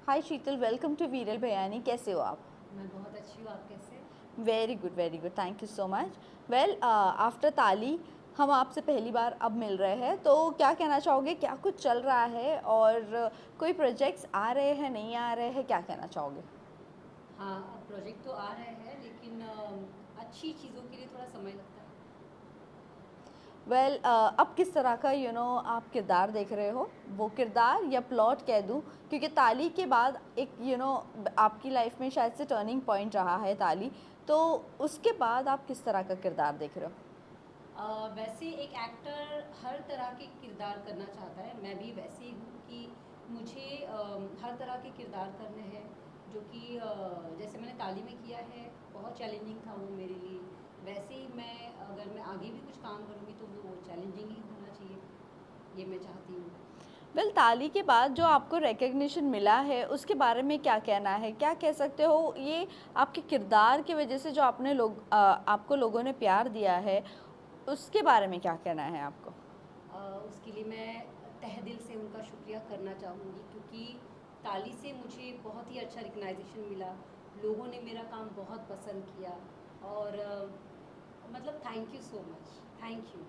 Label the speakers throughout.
Speaker 1: Hi Sheetal, welcome to वीरल बयानी। कैसे हो आप?
Speaker 2: मैं बहुत अच्छी हूँ। आप कैसे?
Speaker 1: Very good, thank you so much. Well, after ताली हम आपसे पहली बार अब मिल रहे हैं, तो क्या कहना चाहोगे? क्या कुछ चल रहा है और कोई प्रोजेक्ट्स आ रहे हैं, नहीं आ रहे हैं, क्या कहना चाहोगे?
Speaker 2: हाँ, अब प्रोजेक्ट तो आ रहे हैं लेकिन अच्छी चीज़ों के लिए थोड़ा समय लगता है।
Speaker 1: वेल, अब किस तरह का आप किरदार देख रहे हो? वो किरदार या प्लॉट कह दूँ, क्योंकि ताली के बाद एक आपकी लाइफ में शायद से टर्निंग पॉइंट रहा है ताली, तो उसके बाद आप किस तरह का किरदार देख रहे हो?
Speaker 2: वैसे एक एक्टर हर तरह के किरदार करना चाहता है। मैं भी वैसे ही हूँ कि मुझे हर तरह के किरदार करने हैं जो कि जैसे मैंने ताली में किया है, बहुत चैलेंजिंग था वो मेरे लिए। वैसे ही मैं अगर मैं आगे भी कुछ काम करूँगी तो वो चैलेंजिंग ही होना चाहिए, ये मैं चाहती हूँ।
Speaker 1: वेल, ताली के बाद जो आपको रिकग्निशन मिला है उसके बारे में क्या कहना है? क्या कह सकते हो ये आपके किरदार की वजह से जो आपको लोगों ने प्यार दिया है, उसके बारे में क्या कहना है आपको?
Speaker 2: उसके लिए मैं तहे दिल से उनका शुक्रिया करना चाहूँगी क्योंकि ताली से मुझे बहुत ही अच्छा रिकग्नाइजेशन मिला। लोगों ने मेरा काम बहुत पसंद किया और मतलब thank you so much, thank you.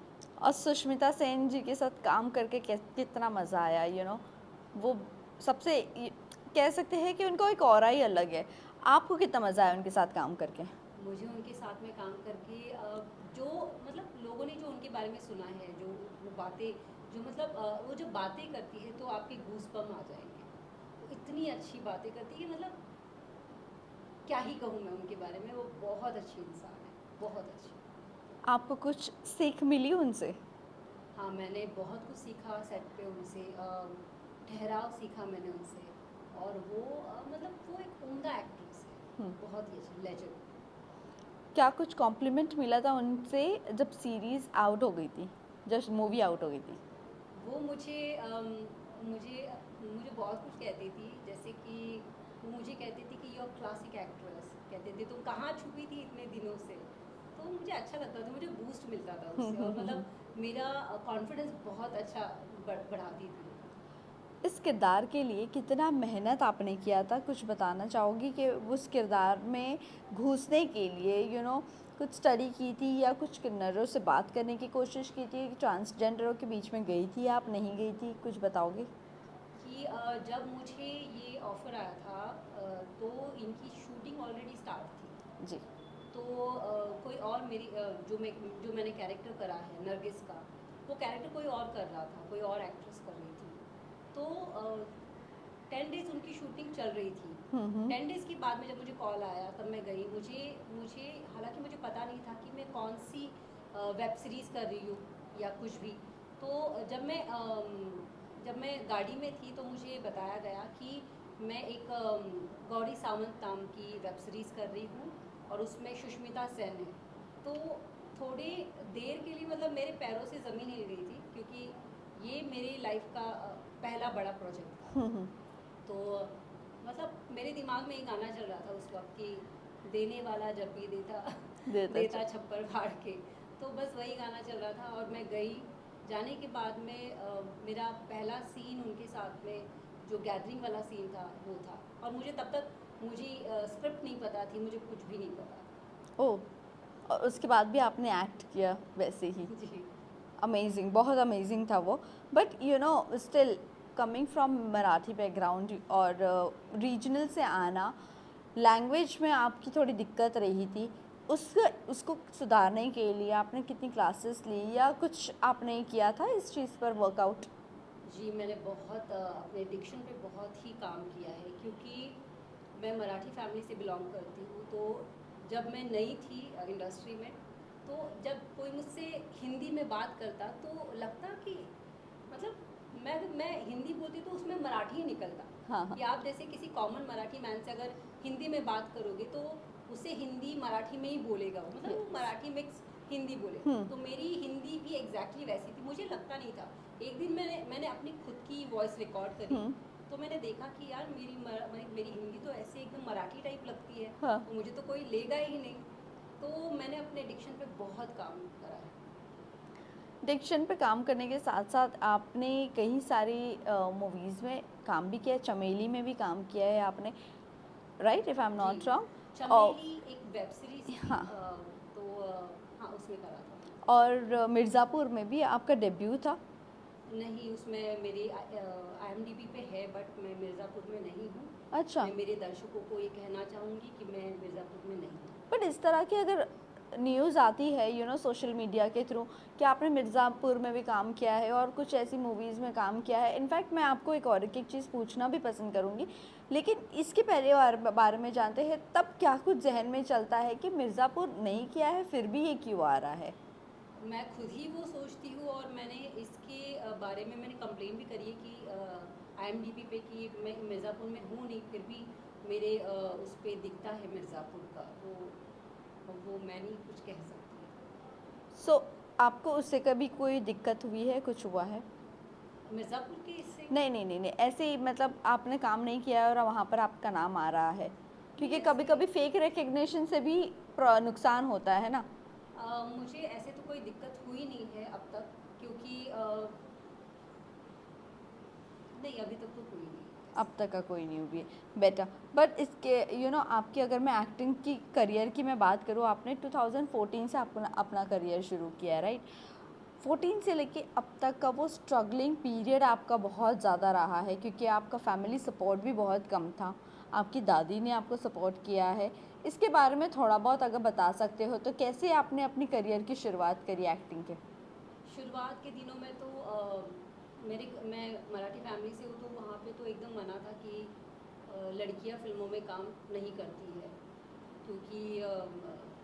Speaker 1: और सुष्मिता सेन जी के साथ काम करके कितना मज़ा आया, वो सबसे कह सकते हैं कि उनका एक ऑरा ही अलग है। आपको कितना मज़ा आया उनके साथ काम करके?
Speaker 2: मुझे उनके साथ में काम करके जो मतलब लोगों ने जो उनके बारे में सुना है, जो वो बातें जो मतलब वो जो बातें करती है तो आपके गूज़बम्प आ जाएंगे। वो इतनी अच्छी बातें करती है, मतलब क्या ही कहूँ मैं उनके बारे में। वो बहुत अच्छी इंसान है, बहुत अच्छी।
Speaker 1: आपको कुछ सीख मिली उनसे?
Speaker 2: हाँ, मैंने बहुत कुछ सीखा सेट पे उनसे। ठहराव सीखा मैंने उनसे। और वो मतलब वो एक उम्दा एक्ट्रेस है, बहुत ही अच्छी लेजेंड।
Speaker 1: क्या कुछ कॉम्प्लीमेंट मिला था उनसे जब सीरीज़ आउट हो गई थी, जब मूवी आउट हो गई थी?
Speaker 2: वो मुझे मुझे बहुत कुछ कहती थी, जैसे कि वो मुझे कहती थी कि यू क्लासिक एक्ट्रेस, कहते थे तुम कहाँ छुपी थी इतने दिनों से। तो मुझे अच्छा लगता था, मुझे बूस्ट मिलता था उससे और मतलब मेरा कॉन्फिडेंस बहुत अच्छा बढ़ाती थी।
Speaker 1: इस किरदार के लिए कितना मेहनत आपने किया था, कुछ बताना चाहोगी कि उस किरदार में घुसने के लिए कुछ स्टडी की थी या कुछ किन्नरों से बात करने की कोशिश की थी? ट्रांसजेंडरों के बीच में गई थी आप, नहीं गई थी, कुछ बताओगे?
Speaker 2: कि जब मुझे ये ऑफ़र आया था तो इनकी शूटिंग ऑलरेडी स्टार्ट थी।
Speaker 1: जी।
Speaker 2: तो कोई और मेरी जो मैंने कैरेक्टर करा है नरगिस का, वो कैरेक्टर कोई और कर रहा था, कोई और एक्ट्रेस कर रही थी। तो 10 डेज़ उनकी शूटिंग चल रही थी। 10 डेज़ के बाद में जब मुझे कॉल आया तब मैं गई। मुझे मुझे हालांकि मुझे पता नहीं था कि मैं कौन सी वेब सीरीज़ कर रही हूँ या कुछ भी। तो जब मैं गाड़ी में थी तो मुझे बताया गया कि मैं एक गौरी सावंत नाम की वेब सीरीज़ कर रही हूँ और उसमें सुष्मिता सेन है। तो थोड़ी देर के लिए मतलब मेरे पैरों से ज़मीन हिल गई थी क्योंकि ये मेरी लाइफ का पहला बड़ा प्रोजेक्ट था। तो मतलब मेरे दिमाग में एक गाना चल रहा था उस वक्त कि देने वाला जब भी देता
Speaker 1: देता
Speaker 2: देता
Speaker 1: चल।
Speaker 2: छप्पर फाड़ के। तो बस वही गाना चल रहा था और मैं गई। जाने के बाद में मेरा पहला सीन उनके साथ में जो गैदरिंग वाला सीन था वो था। और मुझे तब तक मुझे स्क्रिप्ट नहीं पता थी, मुझे कुछ भी नहीं पता
Speaker 1: ओह! और उसके बाद भी आपने एक्ट किया वैसे ही।
Speaker 2: था। जी।
Speaker 1: अमेजिंग, बहुत अमेजिंग था वो। But still, coming from Marathi background और रीजनल से आना, लैंग्वेज में आपकी थोड़ी दिक्कत रही थी। उसको सुधारने के लिए आपने कितनी क्लासेस ली या कुछ आपने किया था इस चीज़ पर वर्कआउट?
Speaker 2: जी, मैंने बहुत अपने डिक्शन पे बहुत ही काम किया है क्योंकि मैं मराठी फैमिली से बिलोंग करती हूँ। तो जब मैं नई थी इंडस्ट्री में, तो जब कोई मुझसे हिंदी में बात करता तो लगता कि मतलब मैं हिंदी बोलती तो उसमें मराठी ही निकलता।
Speaker 1: हाँ, हाँ।
Speaker 2: कि आप जैसे किसी कॉमन मराठी मैन से अगर हिंदी में बात करोगे तो उसे हिंदी मराठी में ही बोलेगा वो, मतलब वो
Speaker 1: यस।
Speaker 2: मराठी मिक्स हिंदी बोले। तो मेरी हिंदी भी एग्जैक्टली वैसी थी, मुझे लगता नहीं था। एक दिन मैंने अपनी खुद की वॉइस रिकॉर्ड करी तो मैंने देखा कि यार मेरी हिंदी तो ऐसे एकदम मराठी टाइप लगती है।
Speaker 1: हाँ।
Speaker 2: तो मुझे तो कोई लेगा ही नहीं। तो मैंने अपने डिक्शन पे बहुत काम करा है।
Speaker 1: डिक्शन पे काम करने के साथ साथ आपने कई सारी मूवीज़ में काम भी किया है, चमेली में भी काम किया है आपने, राइट, इफ़ आई एम
Speaker 2: जी,
Speaker 1: नॉट रॉन्ग। और
Speaker 2: चमेली एक वेब सीरीज़ थी,
Speaker 1: हाँ,
Speaker 2: तो हाँ, उसमें करा था।
Speaker 1: और मिर्ज़ापुर में भी आपका डेब्यू था।
Speaker 2: नहीं, उसमें मेरी IMDb पे है, बट मैं मिर्ज़ापुर में नहीं हूँ।
Speaker 1: अच्छा,
Speaker 2: मैं मेरे दर्शकों को ये कहना चाहूँगी कि मैं मिर्ज़ापुर में नहीं हूँ।
Speaker 1: बट इस तरह की अगर न्यूज़ आती है सोशल मीडिया के थ्रू कि आपने मिर्ज़ापुर में भी काम किया है और कुछ ऐसी मूवीज़ में काम किया है, इनफैक्ट मैं आपको एक चीज़ पूछना भी पसंद करूँगी, लेकिन इसके पहले बारे में जानते हैं तब क्या कुछ जहन में चलता है कि मिर्ज़ापुर नहीं किया है फिर भी ये क्यों आ रहा है?
Speaker 2: मैं खुद ही वो सोचती हूँ, और मैंने इसके बारे में मैंने कंप्लेन भी करी है कि IMDb पे कि मैं मिर्ज़ापुर में हूँ नहीं, फिर भी मेरे उस पे दिखता है मिर्ज़ापुर का, वो मैं नहीं कुछ कह सकती।
Speaker 1: सो आपको उससे कभी कोई दिक्कत हुई है, कुछ हुआ है?
Speaker 2: मिर्ज़ापुर के इससे
Speaker 1: नहीं, नहीं, नहीं, नहीं, ऐसे ही मतलब आपने काम नहीं किया है और वहाँ पर आपका नाम आ रहा है,
Speaker 2: नहीं
Speaker 1: क्योंकि
Speaker 2: ऐसे
Speaker 1: कभी-कभी फेक रिकग्निशन से भी नुकसान होता है ना।
Speaker 2: मुझे ऐसे तो कोई दिक्कत हुई नहीं है अब तक, क्योंकि नहीं, अभी तक तो हुई नहीं है
Speaker 1: अब
Speaker 2: ऐसे।
Speaker 1: तक का कोई नहीं हुई है, बेटर। बट इसके आपकी अगर मैं एक्टिंग की करियर की मैं बात करूँ, आपने 2014 से अपना अपना करियर शुरू किया है, राइट? 14 से लेके अब तक का वो स्ट्रगलिंग पीरियड आपका बहुत ज़्यादा रहा है, क्योंकि आपका फैमिली सपोर्ट भी बहुत कम था, आपकी दादी ने आपको सपोर्ट किया है। इसके बारे में थोड़ा बहुत अगर बता सकते हो तो कैसे आपने अपनी करियर की शुरुआत करी एक्टिंग के?
Speaker 2: शुरुआत के दिनों में तो मैं मराठी फैमिली से हूँ, तो वहाँ पे तो एकदम मना था कि लड़कियाँ फिल्मों में काम नहीं करती है, क्योंकि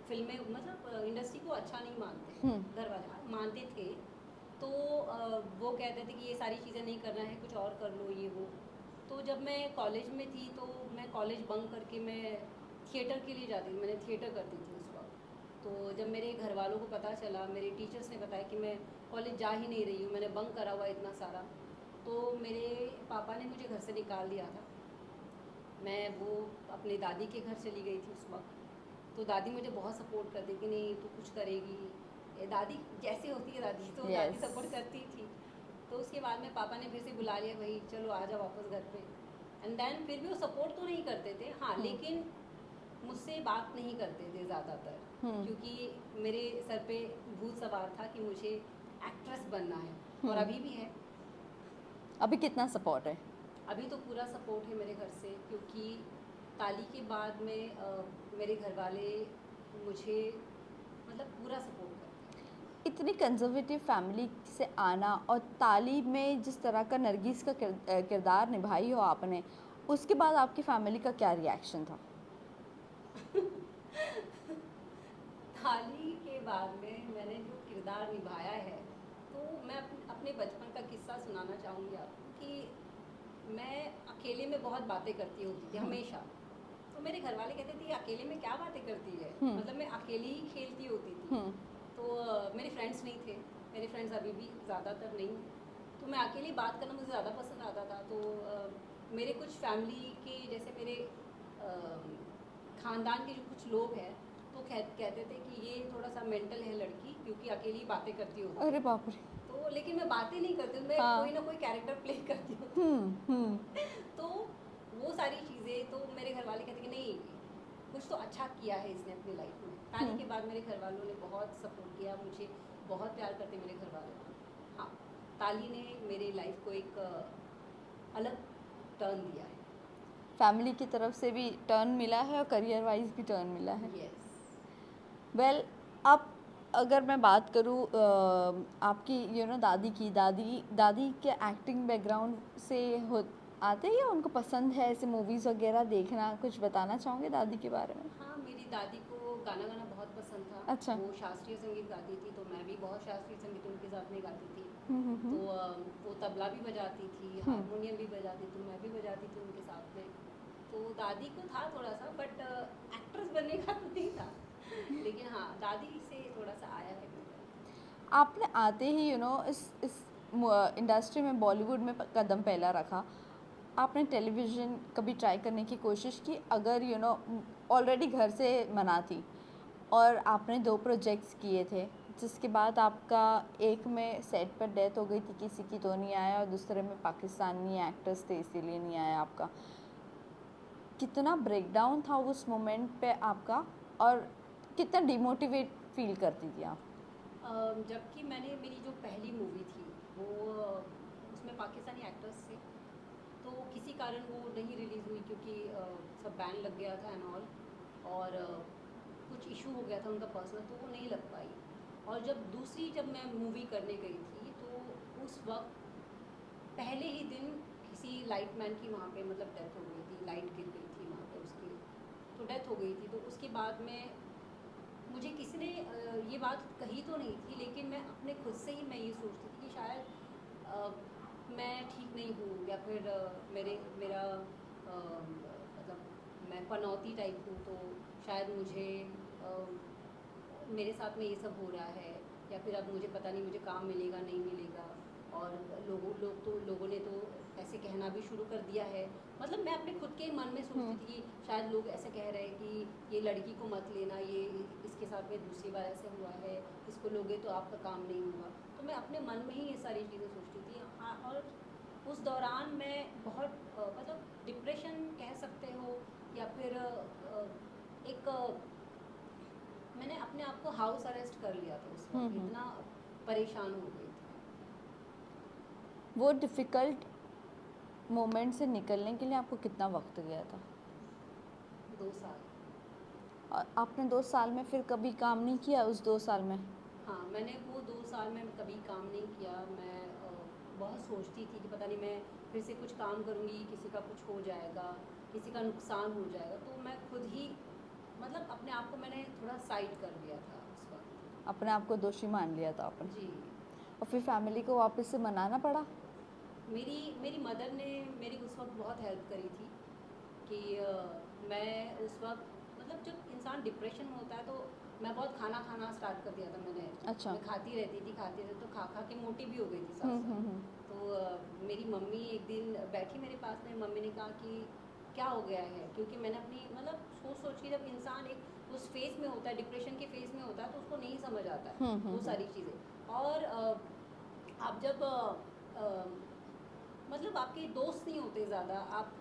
Speaker 2: फिल्में मतलब इंडस्ट्री को अच्छा नहीं मानते,
Speaker 1: हुँ,
Speaker 2: घर वाले मानते थे। तो वो कहते थे कि ये सारी चीज़ें नहीं करना है, कुछ और कर लो, ये वो। तो जब मैं कॉलेज में थी, तो मैं कॉलेज बंक करके मैं थिएटर के लिए जाती थी, मैंने थिएटर करती थी उस वक्त। तो जब मेरे घर वालों को पता चला, मेरे टीचर्स ने बताया कि मैं कॉलेज जा ही नहीं रही हूँ, मैंने बंक करा हुआ इतना सारा, तो मेरे पापा ने मुझे घर से निकाल दिया था। मैं वो अपनी दादी के घर चली गई थी उस वक्त। तो दादी मुझे बहुत सपोर्ट करती कि नहीं तू कुछ करेगी, दादी जैसे होती है दादी, तो दादी
Speaker 1: यस।
Speaker 2: सपोर्ट करती थी। तो उसके बाद में पापा ने फिर से बुला लिया, भाई चलो आ जाओ वापस घर पे। एंड देन फिर भी वो सपोर्ट तो नहीं करते थे, हाँ,
Speaker 1: हुँ,
Speaker 2: लेकिन मुझसे बात नहीं करते थे ज़्यादातर,
Speaker 1: हुँ,
Speaker 2: क्योंकि मेरे सर पे भूत सवार था कि मुझे एक्ट्रेस बनना है, और
Speaker 1: हुँ।
Speaker 2: अभी भी है।
Speaker 1: अभी कितना सपोर्ट है?
Speaker 2: अभी तो पूरा सपोर्ट है मेरे घर से, क्योंकि ताली के बाद में मेरे घर वाले मुझे मतलब पूरा सपोर्ट करते हैं।
Speaker 1: इतनी कंजर्वेटिव फैमिली से आना और तालीम में जिस तरह का नरगिस का किरदार निभाई हो आपने, उसके बाद आपकी फैमिली का क्या रिएक्शन था?
Speaker 2: थाली के बाद में मैंने जो किरदार निभाया है, तो मैं अपने बचपन का किस्सा सुनाना चाहूँगी आपको कि मैं अकेले में बहुत बातें करती होती थी
Speaker 1: हुँ,
Speaker 2: हमेशा। तो मेरे घर वाले कहते थे, "ये अकेले में क्या बातें करती है?"
Speaker 1: हुँ,
Speaker 2: मतलब मैं अकेली ही खेलती होती थी।
Speaker 1: हुँ,
Speaker 2: तो मेरे फ्रेंड्स नहीं थे, मेरे फ्रेंड्स अभी भी ज़्यादातर नहीं हैं। तो मैं अकेली बात करना मुझे ज़्यादा पसंद आता था। तो मेरे कुछ फैमिली के जैसे मेरे ख़ानदान के जो कुछ लोग हैं, तो कहते थे कि ये थोड़ा सा मेंटल है लड़की, क्योंकि अकेली बातें करती होती
Speaker 1: अरे
Speaker 2: है।
Speaker 1: बाप रे!
Speaker 2: तो लेकिन मैं बातें नहीं करती हूँ, मैं
Speaker 1: हाँ,
Speaker 2: कोई ना कोई कैरेक्टर प्ले करती होती
Speaker 1: हुँ,
Speaker 2: हूँ।
Speaker 1: हुँ,
Speaker 2: तो वो सारी चीज़ें, तो मेरे घर वाले कहते कि नहीं, कुछ तो अच्छा किया है इसने अपनी लाइफ में। ताली
Speaker 1: हुँ।
Speaker 2: के बाद मेरे घर वालों ने बहुत सपोर्ट किया मुझे, बहुत प्यार करते मेरे घर वाले। हाँ, ताली ने मेरे लाइफ को एक अलग टर्न दिया है।
Speaker 1: फैमिली की तरफ से भी टर्न मिला है और करियर वाइज़ भी टर्न मिला है।
Speaker 2: यस।
Speaker 1: वेल, अब अगर मैं बात करूँ आपकी दादी की, दादी के एक्टिंग बैकग्राउंड से हो आते हैं या उनको पसंद है ऐसे मूवीज़ वगैरह देखना? कुछ बताना चाहोगे दादी के बारे में?
Speaker 2: हाँ, मेरी दादी को गाना गाना बहुत पसंद था।
Speaker 1: अच्छा।
Speaker 2: वो शास्त्रीय संगीत गाती थी, तो मैं भी बहुत शास्त्रीय संगीत उनके साथ में गाती थी।
Speaker 1: हुँ, हुँ, हुँ।
Speaker 2: तो वो तबला भी बजाती थी,
Speaker 1: हुँ।
Speaker 2: हारमोनियम भी बजाती थी, मैं भी बजाती थी उनके साथ में। तो दादी को था थोड़ा-सा, बट एक्ट्रेस बनने का तो नहीं था। लेकिन हाँ, दादी से थोड़ा-सा आया है मेरे अंदर।
Speaker 1: आपने आते ही इस इंडस्ट्री में बॉलीवुड में कदम पहला रखा। आपने टेलीविज़न कभी ट्राई करने की कोशिश की? अगर ऑलरेडी घर से मना थी और आपने 2 प्रोजेक्ट्स किए थे, जिसके बाद आपका एक में सेट पर डेथ हो गई थी, किसी की तो नहीं आया, और दूसरे में पाकिस्तानी एक्टर्स थे इसीलिए नहीं आया आपका। कितना ब्रेकडाउन था उस मोमेंट पे आपका, और कितना डिमोटिवेट फील करती थी आप?
Speaker 2: जबकि मैंने मेरी जो पहली मूवी थी वो उसमें पाकिस्तानी एक्टर्स थे, तो किसी कारण वो नहीं रिलीज़ हुई क्योंकि सब बैन लग गया था एंड ऑल, और कुछ इशू हो गया था उनका पर्सनल, तो वो नहीं लग पाई। और जब मैं मूवी करने गई थी तो उस वक्त पहले ही दिन किसी लाइटमैन की वहाँ पे मतलब डेथ हो गई थी, लाइट गिर गई थी वहाँ पे उसकी, तो डेथ हो गई थी। तो उसके बाद में मुझे किसी ने ये बात कही तो नहीं थी, लेकिन मैं अपने खुद से ही मैं ये सोचती थी कि शायद मैं ठीक नहीं हूँ, या फिर मेरा मतलब मैं पनौती टाइप हूँ, तो शायद मुझे मेरे साथ में ये सब हो रहा है, या फिर अब मुझे पता नहीं मुझे काम मिलेगा नहीं मिलेगा। और लोगों ने तो ऐसे कहना भी शुरू कर दिया है, मतलब मैं अपने खुद के मन में सोचती थी कि शायद लोग ऐसे कह रहे हैं कि ये लड़की को मत लेना, ये इसके साथ में दूसरी बार ऐसे हुआ है, इसको लोगे तो आपका काम नहीं होगा। तो मैं अपने मन में ही ये सारी चीज़ें सोचती थी। हाँ, और उस दौरान मैं बहुत मतलब डिप्रेशन कह सकते हो, या फिर एक मैंने अपने आप को हाउस अरेस्ट कर लिया था उस वक्त, इतना परेशान हो गई थी।
Speaker 1: वो डिफ़िकल्ट मोमेंट से निकलने के लिए आपको कितना वक्त गया था?
Speaker 2: 2 साल।
Speaker 1: और आपने 2 साल में फिर कभी काम नहीं किया उस 2 साल में?
Speaker 2: हाँ, मैंने वो 2 साल में कभी काम नहीं किया। मैं बहुत सोचती थी कि पता नहीं मैं फिर से कुछ काम करूँगी, किसी का कुछ हो जाएगा, किसी का नुकसान हो जाएगा, तो मैं खुद ही मतलब अपने आप को मैंने थोड़ा साइड कर लिया था उस वक्त।
Speaker 1: अपने आप को दोषी मान लिया था आपने?
Speaker 2: जी।
Speaker 1: और फिर फैमिली को वापस से मनाना पड़ा?
Speaker 2: मेरी मेरी मदर ने मेरी उस वक्त बहुत हेल्प करी थी कि मैं उस वक्त मतलब जब इंसान डिप्रेशन में होता है तो मैं बहुत खाना खाना स्टार्ट कर दिया था मैंने।
Speaker 1: अच्छा।
Speaker 2: मैं खाती रहती तो खा खा के मोटी भी हो गई थी साथ साथ। तो मेरी मम्मी एक दिन बैठी मेरे पास में, मम्मी ने कहा कि क्या हो गया है, क्योंकि मैंने अपनी मतलब सोच के जब इंसान एक उस फेज़ में होता है, डिप्रेशन के फेज़ में होता है, तो उसको नहीं समझ आता है वो सारी चीज़ें। और आप जब मतलब आपके दोस्त नहीं होते ज़्यादा, आप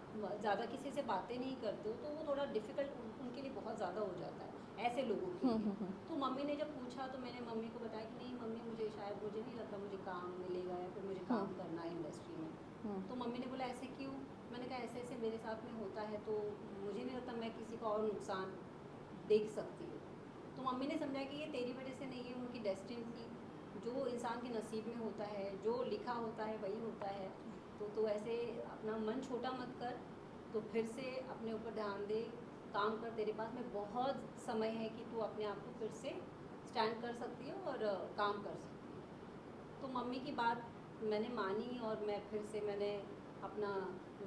Speaker 2: ज़्यादा किसी से बातें नहीं करते हो, तो वो थोड़ा डिफ़िकल्ट उनके लिए बहुत ज़्यादा हो जाता है ऐसे लोगों के लिए। तो मम्मी ने जब पूछा तो मैंने मम्मी को बताया कि नहीं मम्मी, मुझे नहीं लगता मुझे काम मिलेगा, या फिर मुझे काम करना है इंडस्ट्री में। तो मम्मी ने बोला ऐसे क्यों? मैंने कहा ऐसे ऐसे मेरे साथ में होता है, तो मुझे नहीं लगता मैं किसी का और नुकसान देख सकती हूँ। तो मम्मी ने समझा कि ये तेरी वजह से नहीं है, उनकी डेस्टिनी थी, जो इंसान के नसीब में होता है, जो लिखा होता है वही होता है। तो ऐसे अपना मन छोटा मत कर, तो फिर से अपने ऊपर ध्यान दे, काम कर, तेरे पास में बहुत समय है कि तू अपने आप को फिर से स्टैंड कर सकती है और काम कर सकती है। तो मम्मी की बात मैंने मानी, और मैंने अपना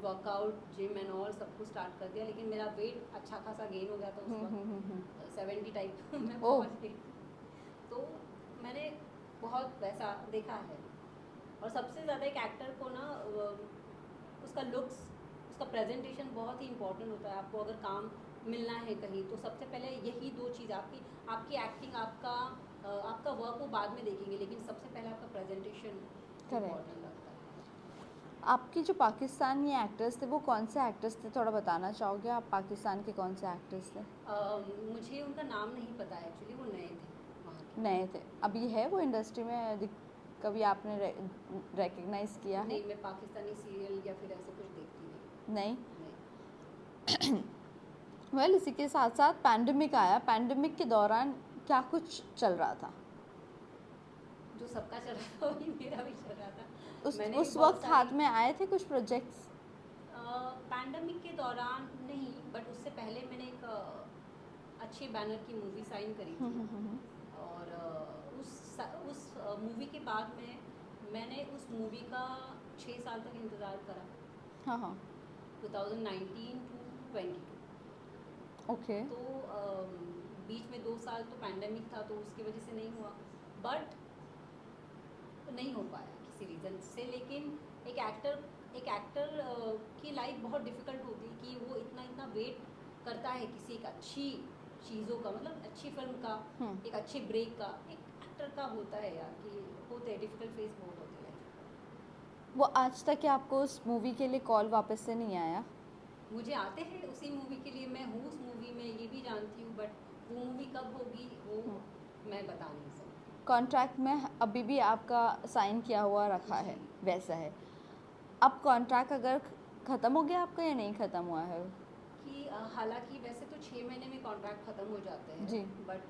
Speaker 2: वर्कआउट, जिम एंड ऑल सब कुछ स्टार्ट कर दिया। लेकिन मेरा वेट अच्छा खासा गेन हो गया था उस वक्त, 70 टाइप में पहुंच गई। तो मैंने बहुत वैसा देखा है। और सबसे ज़्यादा एक एक्टर को ना उसका लुक्स, उसका प्रेजेंटेशन बहुत ही इंपॉर्टेंट होता है। आपको अगर काम मिलना है कहीं, तो सबसे पहले यही 2 चीज़, आपकी एक्टिंग, आपका वर्क वो बाद में देखेंगे, लेकिन सबसे पहले आपका प्रेजेंटेशन इम्पॉर्टेंट लगता है।
Speaker 1: आपके जो पाकिस्तानी एक्टर्स थे वो कौन से एक्टर्स थे, थोड़ा बताना चाहोगे आप? पाकिस्तान के कौन से एक्टर्स थे?
Speaker 2: मुझे उनका नाम नहीं पता है एक्चुअली, वो नए थे वहाँ के।
Speaker 1: नए थे। अभी है वो इंडस्ट्री में, कभी आपने रिकग्नाइज़ किया है?
Speaker 2: नहीं, मैं पाकिस्तानी सीरियल या फिर ऐसे कुछ देखती
Speaker 1: नहीं?
Speaker 2: नहीं।
Speaker 1: वेल इसी के साथ साथ पैंडमिक आया। पैंडमिक के दौरान क्या कुछ चल रहा था?
Speaker 2: जो सबका चल रहा था वही मेरा भी चल रहा था।
Speaker 1: उस वक्त हाथ में आए थे कुछ प्रोजेक्ट्स?
Speaker 2: पैंडमिक के दौरान नहीं, बट उससे पहले मैंने एक अच्छी बैनर की मूवी साइन करी थी। और उस मूवी के बाद में मैंने उस मूवी का 6 साल तक इंतज़ार करा।
Speaker 1: हाँ हाँ।
Speaker 2: 2019 टू 22।
Speaker 1: ओके।
Speaker 2: तो बीच में 2 साल तो पैंडमिक था, तो उसकी वजह से नहीं हुआ, बट नहीं हो पाया किसी रीज़न से। लेकिन एक एक्टर की लाइफ बहुत डिफ़िकल्ट होती है कि वो इतना वेट करता है किसी एक अच्छी चीज़ों का, मतलब अच्छी फिल्म का, एक अच्छे ब्रेक का। एक एक्टर का होता है यार कि होते हैं, डिफ़िकल्ट फेस बहुत होते हैं।
Speaker 1: वो आज तक क्या आपको उस मूवी के लिए कॉल वापस से नहीं आया?
Speaker 2: मुझे आते हैं उसी मूवी के लिए, मैं हूँ उस मूवी में, ये भी जानती हूँ, बट वो मूवी कब होगी वो मैं बता नहीं सकती।
Speaker 1: कॉन्ट्रैक्ट में अभी भी आपका साइन किया हुआ रखा है,
Speaker 2: जी।
Speaker 1: वैसा है। अब कॉन्ट्रैक्ट अगर ख़त्म हो गया आपका या नहीं ख़त्म हुआ है?
Speaker 2: कि हालाँकि वैसे तो 6 महीने में कॉन्ट्रैक्ट ख़त्म हो जाते हैं,
Speaker 1: जी।
Speaker 2: बट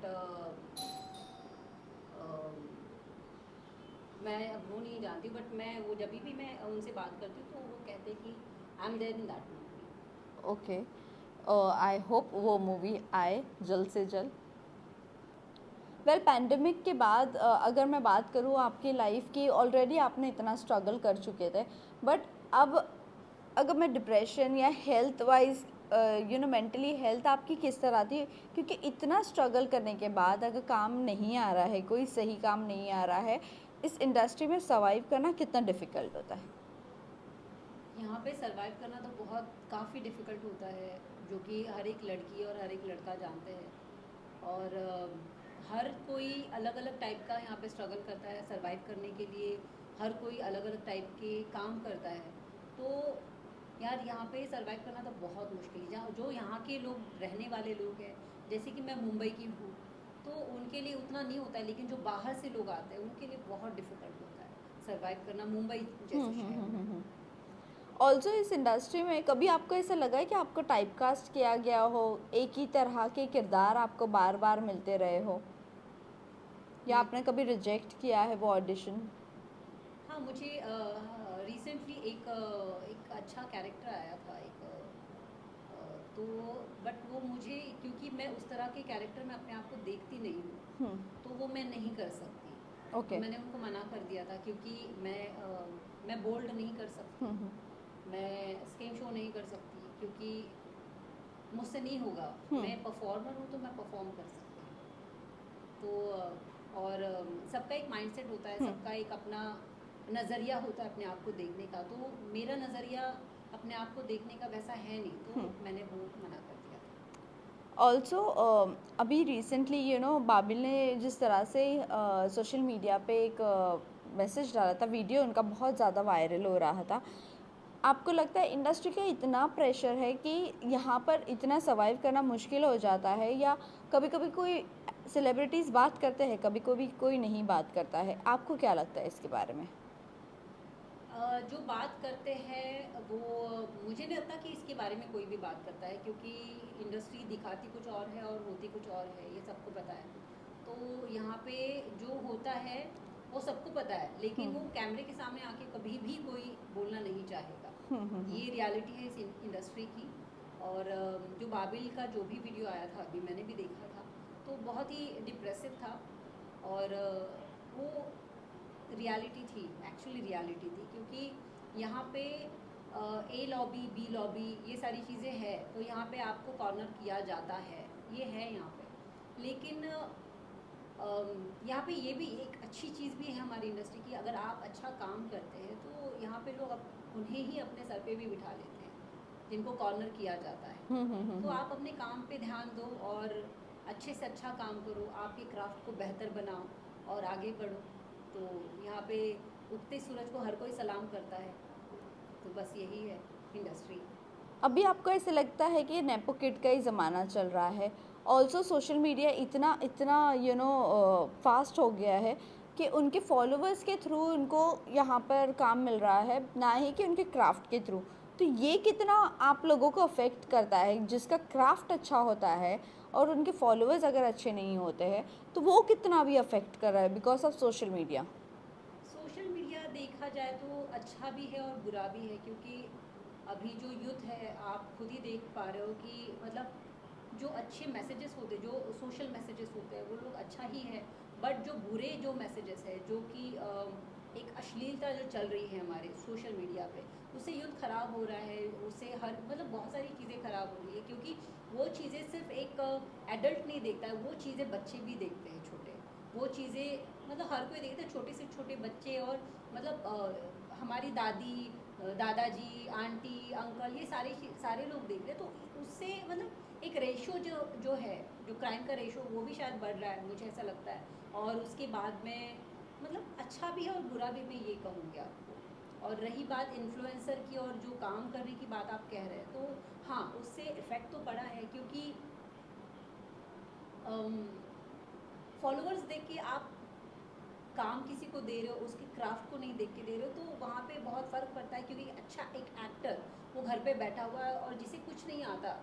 Speaker 2: मैं अब वो नहीं जानती, बट मैं वो जब भी मैं उनसे बात करती हूँ तो वो कहते हैं कि I am there in that movie.
Speaker 1: Okay. I hope वो मूवी आए जल्द से जल्द। वेल पैंडमिक के बाद अगर मैं बात करूँ आपकी लाइफ की, ऑलरेडी आपने इतना स्ट्रगल कर चुके थे, बट अब अगर मैं डिप्रेशन या हेल्थ वाइज मेंटली हेल्थ आपकी किस तरह थी? क्योंकि इतना स्ट्रगल करने के बाद अगर काम नहीं आ रहा है, कोई सही काम नहीं आ रहा है, इस इंडस्ट्री में सर्वाइव करना कितना डिफ़िकल्ट होता है?
Speaker 2: यहाँ पे सरवाइव करना तो बहुत काफ़ी डिफ़िकल्ट होता है, जो कि हर एक लड़की और हर एक लड़का जानते हैं। और हर कोई अलग अलग टाइप का यहाँ पे स्ट्रगल करता है सरवाइव करने के लिए। हर कोई अलग अलग टाइप के काम करता है। तो यार यहाँ पे सरवाइव करना तो बहुत मुश्किल है। जहाँ जो यहाँ के लोग रहने वाले लोग हैं, जैसे कि मैं मुंबई की हूँ, तो उनके लिए उतना नहीं होता है, लेकिन जो बाहर से लोग आते हैं उनके लिए बहुत डिफ़िकल्ट होता है सरवाइव करना मुंबई जैसे शहर में।
Speaker 1: ऑल्सो इस इंडस्ट्री में कभी आपको ऐसा लगा है कि आपको टाइपकास्ट किया गया हो, एक ही तरह के किरदार आपको बार बार मिलते रहे हो, या आपने कभी रिजेक्ट किया है वो ऑडिशन?
Speaker 2: हाँ, मुझे रिसेंटली एक अच्छा कैरेक्टर आया था, तो बट वो मुझे, क्योंकि मैं उस तरह के कैरेक्टर में अपने आप को देखती नहीं हूँ, तो वो मैं नहीं कर सकती। तो
Speaker 1: ओके।
Speaker 2: मैंने उनको मना कर दिया था, क्योंकि मैं बोल्ड नहीं कर सकती, मैं स्किन शो नहीं कर सकती, क्योंकि मुझसे नहीं होगा। मैं परफॉर्मर हूँ तो मैं परफॉर्म कर सकती हूँ। तो और सबका एक माइंडसेट होता है, सबका एक अपना नज़रिया होता है अपने आप को देखने का। तो मेरा नज़रिया अपने आप को देखने का वैसा है नहीं, तो मैंने वो मना कर दिया था।
Speaker 1: ऑल्सो अभी रिसेंटली बाबिल ने जिस तरह से सोशल मीडिया पे एक मैसेज डाला था, वीडियो उनका बहुत ज़्यादा वायरल हो रहा था। आपको लगता है इंडस्ट्री का इतना प्रेशर है कि यहाँ पर इतना सर्वाइव करना मुश्किल हो जाता है, या कभी कभी कोई सेलिब्रिटीज़ बात करते हैं, कभी कभी कोई नहीं बात करता है? आपको क्या लगता है इसके बारे में?
Speaker 2: जो बात करते हैं वो, मुझे नहीं लगता कि इसके बारे में कोई भी बात करता है, क्योंकि इंडस्ट्री दिखाती कुछ और है और होती कुछ और है, ये सबको पता है। तो यहाँ पे जो होता है वो सबको पता है, लेकिन वो कैमरे के सामने आके कभी भी कोई बोलना नहीं चाहेगा। ये रियलिटी है इस इंडस्ट्री की। और जो बाबिल का जो भी वीडियो आया था, अभी मैंने भी देखा था, तो बहुत ही डिप्रेसिव था। और वो रियलिटी थी, एक्चुअली रियलिटी थी, क्योंकि यहाँ पे ए लॉबी बी लॉबी ये सारी चीज़ें हैं, तो यहाँ पे आपको कॉर्नर किया जाता है, ये है यहाँ पे। लेकिन यहाँ पे ये भी एक अच्छी चीज़ भी है हमारी इंडस्ट्री की, अगर आप अच्छा काम करते हैं तो यहाँ पे लोग उन्हें ही अपने सर पे भी बिठा लेते हैं, जिनको कॉर्नर किया जाता है। तो आप अपने काम पे ध्यान दो और अच्छे से अच्छा काम करो, आपके क्राफ्ट को बेहतर बनाओ और आगे बढ़ो। तो यहाँ पे उगते सूरज को हर कोई सलाम करता है, तो बस यही है इंडस्ट्री।
Speaker 1: अभी आपको ऐसे लगता है कि नेपो किड का ही ज़माना चल रहा है? ऑल्सो सोशल मीडिया इतना इतना फास्ट हो गया है कि उनके फॉलोअर्स के थ्रू उनको यहाँ पर काम मिल रहा है, ना ही कि उनके क्राफ्ट के थ्रू। तो ये कितना आप लोगों को अफेक्ट करता है? जिसका क्राफ्ट अच्छा होता है और उनके फॉलोअर्स अगर अच्छे नहीं होते हैं, तो वो कितना भी अफेक्ट कर रहा है because of social media?
Speaker 2: Social media देखा जाए तो अच्छा भी है और बुरा भी है, क्योंकि अभी जो यूथ है, आप खुद ही देख पा रहे हो कि मतलब जो अच्छे मैसेजेस होते, जो सोशल मैसेजेस होते हैं, वो लोग अच्छा ही है। बट जो बुरे जो मैसेजेस है, जो कि एक अश्लीलता जो चल रही है हमारे सोशल मीडिया पे, उससे यूथ ख़राब हो रहा है, उससे हर मतलब बहुत सारी चीज़ें ख़राब हो रही है, क्योंकि वो चीज़ें सिर्फ एक एडल्ट नहीं देखता है, वो चीज़ें बच्चे भी देखते हैं, छोटे। वो चीज़ें मतलब हर कोई देखता है, छोटे से छोटे बच्चे, और मतलब हमारी दादी, दादाजी, आंटी, अंकल, ये सारे लोग देख रहे हैं। तो उससे मतलब एक रेशो जो जो है, जो क्राइम का रेशो, वो भी शायद बढ़ रहा है, मुझे ऐसा लगता है। और उसके बाद में मतलब अच्छा भी है और बुरा भी, मैं ये कहूँगी आपको। और रही बात इन्फ्लुएंसर की और जो काम करने की बात आप कह रहे हैं, तो हाँ, उससे इफ़ेक्ट तो पड़ा है, क्योंकि फॉलोअर्स देख के आप काम किसी को दे रहे हो, उसके क्राफ्ट को नहीं देख के दे रहे हो, तो वहाँ पे बहुत फ़र्क पड़ता है। क्योंकि अच्छा एक एक्टर वो घर पे बैठा हुआ है और जिसे कुछ नहीं आता,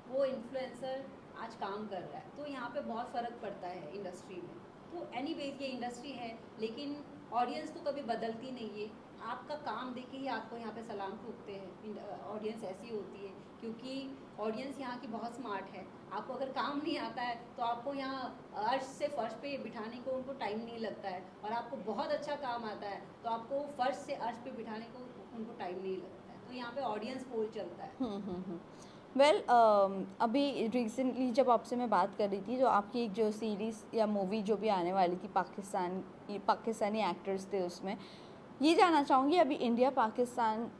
Speaker 2: वो इन्फ्लुएंसर आज काम कर रहा है, तो यहाँ पे बहुत फ़र्क पड़ता है इंडस्ट्री में। तो एनीवेज ये इंडस्ट्री है, लेकिन ऑडियंस तो कभी बदलती नहीं है। आपका काम देख के ही आपको यहाँ पे सलाम ठोकते हैं। ऑडियंस ऐसी होती है, क्योंकि ऑडियंस यहाँ की बहुत स्मार्ट है। आपको अगर काम नहीं आता है तो आपको यहाँ अर्श से फर्श पे बिठाने को उनको टाइम नहीं लगता है, और आपको बहुत अच्छा काम आता है तो आपको फर्श से अर्श पे बिठाने को उनको टाइम नहीं लगता है। तो यहाँ पे ऑडियंस पोल चलता है।
Speaker 1: वेल अभी रिसेंटली जब आपसे मैं बात कर रही थी, तो आपकी एक जो सीरीज़ या मूवी जो भी आने वाली थी, पाकिस्तानी एक्टर्स थे उसमें, ये जानना चाहूँगी अभी इंडिया पाकिस्तान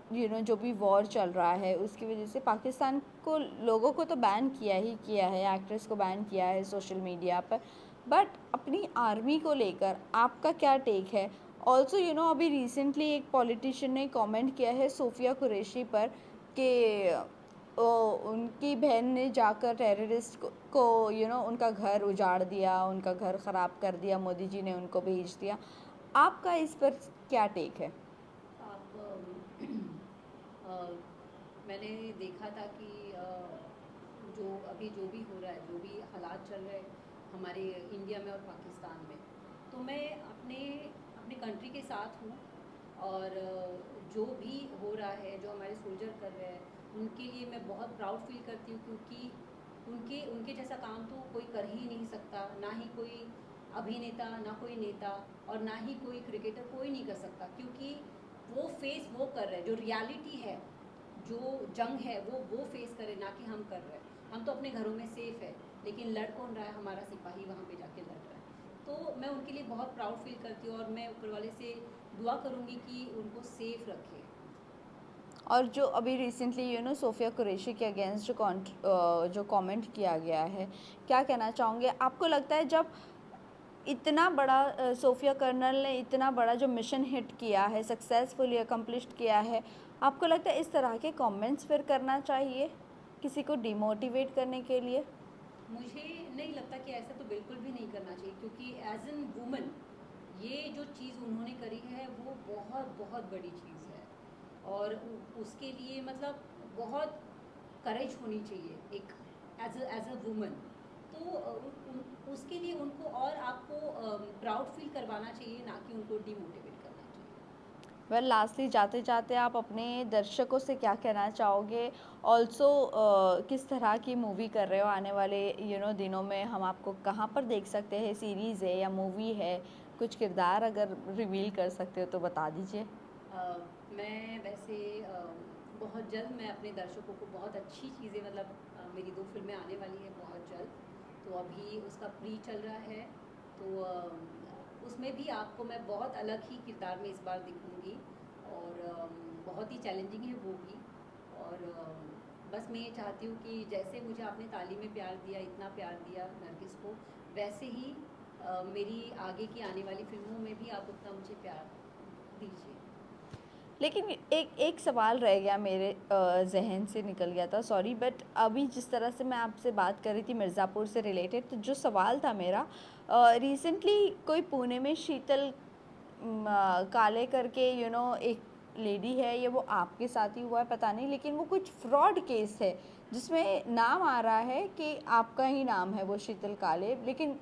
Speaker 1: जो भी वॉर चल रहा है, उसकी वजह से पाकिस्तान को लोगों को तो बैन किया ही किया है, एक्ट्रेस को बैन किया है सोशल मीडिया पर, बट अपनी आर्मी को लेकर आपका क्या टेक है? ऑल्सो अभी रिसेंटली एक पॉलिटिशियन ने कमेंट किया है सोफिया कुरैशी पर कि उनकी बहन ने जाकर टेररिस्ट को उनका घर उजाड़ दिया, उनका घर ख़राब कर दिया, मोदी जी ने उनको भेज दिया। आपका इस पर क्या टेक है?
Speaker 2: आप मैंने देखा था कि जो अभी जो भी हो रहा है, जो भी हालात चल रहे हैं हमारे इंडिया में और पाकिस्तान में, तो मैं अपने अपने कंट्री के साथ हूँ। और जो भी हो रहा है, जो हमारे सोल्जर कर रहे हैं, उनके लिए मैं बहुत प्राउड फील करती हूँ, क्योंकि उनके उनके जैसा काम तो कोई कर ही नहीं सकता। ना ही कोई अभिनेता, ना कोई नेता, और ना ही कोई क्रिकेटर, कोई नहीं कर सकता। क्योंकि वो फेस वो कर रहे हैं, जो रियलिटी है, जो जंग है, वो फेस करे, ना कि हम कर रहे हैं। हम तो अपने घरों में सेफ़ है, लेकिन लड़ कौन रहा है? हमारा सिपाही वहाँ पे जाके लड़ रहा है। तो मैं उनके लिए बहुत प्राउड फील करती हूँ, और मैं ऊपर वाले से दुआ करूँगी कि उनको सेफ रखे।
Speaker 1: और जो अभी रिसेंटली सोफिया कुरैशी के अगेंस्ट जो कमेंट किया गया है, क्या कहना चाहोगे? आपको लगता है जब इतना बड़ा सोफिया कर्नल ने इतना बड़ा जो मिशन हिट किया है, सक्सेसफुली अकम्प्लिश्ड किया है, आपको लगता है इस तरह के कमेंट्स फिर करना चाहिए किसी को डिमोटिवेट करने के लिए?
Speaker 2: मुझे नहीं लगता कि ऐसा तो बिल्कुल भी नहीं करना चाहिए, क्योंकि एज एन वुमन ये जो चीज़ उन्होंने करी है वो बहुत बहुत बड़ी चीज़ है। और उसके लिए मतलब बहुत करेज होनी चाहिए एक एज अ वुमन। तो उसके लिए उनको और आपको प्राउड फील करवाना चाहिए, ना कि उनको डिमोटिवेट करना चाहिए।
Speaker 1: वेल लास्टली जाते जाते आप अपने दर्शकों से क्या कहना चाहोगे? ऑल्सो किस तरह की मूवी कर रहे हो आने वाले दिनों में? हम आपको कहाँ पर देख सकते हैं? सीरीज़ है या मूवी है? कुछ किरदार अगर रिवील कर सकते हो तो बता दीजिए।
Speaker 2: मैं वैसे बहुत जल्द मैं अपने दर्शकों को बहुत अच्छी चीज़ें, मतलब मेरी 2 फिल्में आने वाली हैं बहुत जल्द। तो अभी उसका प्री चल रहा है, तो उसमें भी आपको मैं बहुत अलग ही किरदार में इस बार दिखूँगी, और बहुत ही चैलेंजिंग है वो भी। और बस मैं ये चाहती हूँ कि जैसे मुझे आपने ताली में प्यार दिया, इतना प्यार दिया नरगिस को, वैसे ही मेरी आगे की आने वाली फिल्मों में भी आप उतना मुझे प्यार दीजिए।
Speaker 1: लेकिन एक सवाल रह गया मेरे ज़हन से निकल गया था, सॉरी, बट अभी जिस तरह से मैं आपसे बात कर रही थी मिर्ज़ापुर से रिलेटेड, तो जो सवाल था मेरा, रिसेंटली कोई पुणे में शीतल काले करके एक लेडी है, ये वो आपके साथ ही हुआ है पता नहीं, लेकिन वो कुछ फ्रॉड केस है जिसमें नाम आ रहा है कि आपका ही नाम है वो शीतल काले, लेकिन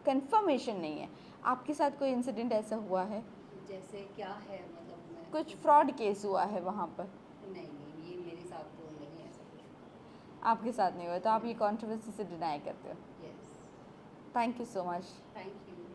Speaker 1: कंफर्मेशन नहीं है। आपके साथ कोई इंसिडेंट ऐसा हुआ है?
Speaker 2: जैसे क्या है, मतलब मैं
Speaker 1: कुछ फ्रॉड केस हुआ है वहाँ पर?
Speaker 2: नहीं नहीं, ये मेरे साथ तो नहीं ऐसा कुछ।
Speaker 1: आपके साथ नहीं हुआ, तो आप ये कंट्रोवर्सी से डिनाई करते हो?
Speaker 2: Yes.
Speaker 1: Thank you so much.
Speaker 2: Thank you.